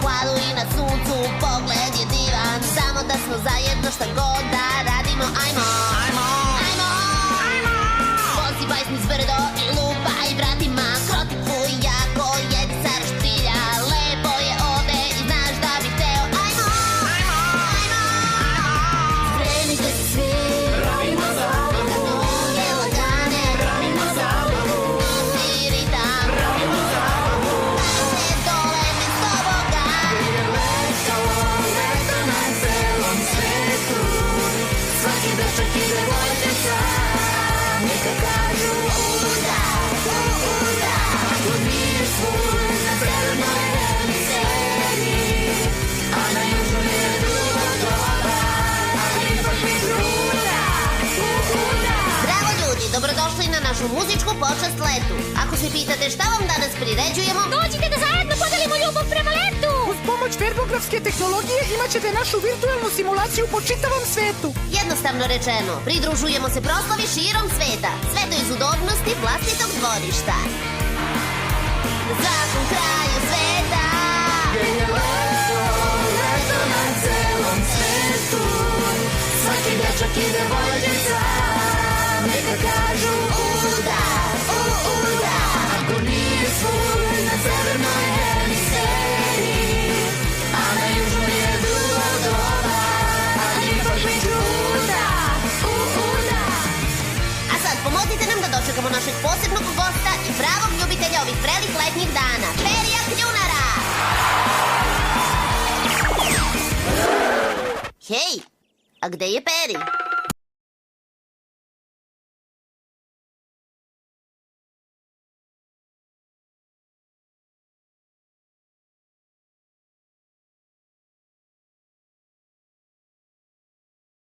hladu i na suncu pogled je divan. Samo da smo zajedno šta god da radimo. Ajmo, ajmo, ajmo, ajmo. Vozi bajs niz brdo i lupaj vratima. Krotiku jako jedi sa roštilja. Lepo je ovde i znaš da bih hteo. Ajmo, ajmo, ajmo, ajmo. Spremite se svi, pravimo zabavu. Da noge lagane, pravimo zabavu. Nosi ritam, pravimo zabavu. Dajte dole mesto Boga. Je leto, leto na celom svetu. Svaki dečak i devojčica neka kažu uda, uda. Ako nije svud na severnoj hemisferi, a na južnoj je drugo doba, ali ipak mi truda, uda. Zdravo ljudi, dobrodošli na našu muzičku počast letu. Ako se pitate šta vam danas priređujemo, Dođite da zajedno podelimo ljubav prema letu! Uz pomoć verbografske tehnologije imat ćete našu virtualnu simulaciju po čitavom svetu. jednostavno rečeno, pridružujemo se proslavi širom sveta. Sve to iz udobnosti vlastitog dvorišta. Na svakom kraju sveta Je leto, leto na celom svetu. Svaki dečak i devojčica neka kažu uda, uda. Ako nije svud na severnoj hemisferi, a na južnoj je drugo doba, ali ipak mi truda, uda. A sad pomozite nam da dočekamo našeg posebnog gosta i pravog ljubitelja ovih vrelih letnjih dana, Perija Kljunara! Hej, a gde je Peri?